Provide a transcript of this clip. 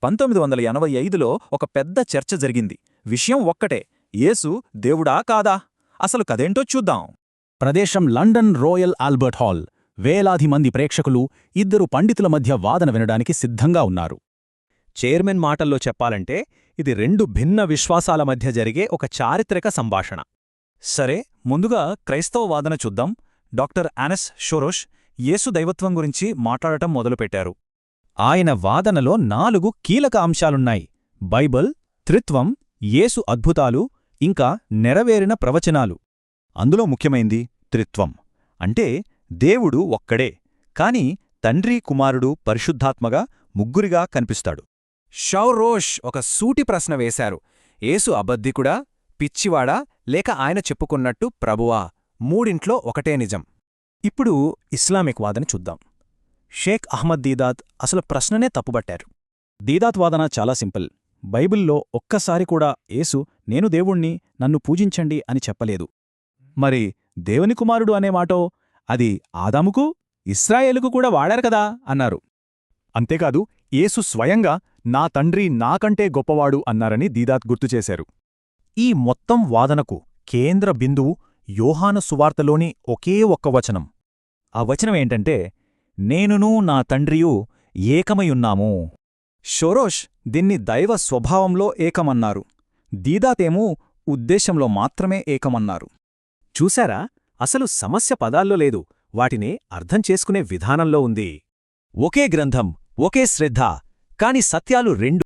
1985లో ఒక పెద్ద చర్చ జరిగింది. విషయం ఒక్కటే, యేసు దేవుడా కాదా? అసలు కదేంటో చూద్దాం. ప్రదేశం లండన్ రోయల్ ఆల్బర్ట్ హాల్. వేలాది మంది ప్రేక్షకులు ఇద్దరు పండితుల మధ్య వాదన వినడానికి సిద్ధంగా ఉన్నారు. చైర్మన్ మాటల్లో చెప్పాలంటే ఇది రెండు భిన్న విశ్వాసాల మధ్య జరిగే ఒక చారిత్రక సంభాషణ. సరే, ముందుగా క్రైస్తవ వాదన చూద్దాం. డాక్టర్ యానెస్ షోరోష్ యేసు దైవత్వం గురించి మాట్లాడటం మొదలుపెట్టారు. ఆయన వాదనలో 4 కీలక అంశాలున్నాయి: బైబిల్, త్రిత్వం, యేసు అద్భుతాలు, ఇంకా నెరవేరిన ప్రవచనాలు. అందులో ముఖ్యమైంది త్రిత్వం. అంటే దేవుడు ఒక్కడే, కాని తండ్రి, కుమారుడు, పరిశుద్ధాత్మగా ముగ్గురిగా కనిపిస్తాడు. షౌరోష్ ఒక సూటి ప్రశ్న వేశారు. యేసు అబద్ధికుడా, పిచ్చివాడా, లేక ఆయన చెప్పుకున్నట్టు ప్రభువా? మూడింట్లో ఒకటే నిజం. ఇప్పుడు ఇస్లామిక్ వాదన చూద్దాం. షేక్ అహ్మద్ దీదాత్ అసలు ప్రశ్ననే తప్పుబట్టారు. దీదాత్ వాదన చాలా సింపుల్. బైబిల్లో ఒక్కసారి కూడా యేసు నేను దేవుణ్ణి, నన్ను పూజించండి అని చెప్పలేదు. మరి దేవుని కుమారుడు అనే మాటో అది ఆదాముకు, ఇస్రాయేలుకు కూడా వాడారు కదా అన్నారు. అంతేకాదు, యేసు స్వయంగా నా తండ్రి నాకంటే గొప్పవాడు అన్నారని దీదాత్ గుర్తుచేశారు. ఈ మొత్తం వాదనకు కేంద్ర బిందువు యోహాను సువార్తలోని ఒకే ఒక్క వచనం. ఆ వచనమేంటంటే, నేనునూ నా తండ్రియూ ఏకమయున్నాము. షోరోష్ దీన్ని దైవ స్వభావంలో ఏకమన్నారు. దీదాతేమో ఉద్దేశంలో మాత్రమే ఏకమన్నారు. చూశారా? అసలు సమస్య పదాల్లో లేదు, వాటినే అర్థం చేసుకునే విధానంలో ఉంది. ఒకే గ్రంథం, ఒకే శ్రద్ధ, కాని సత్యాలు రెండు.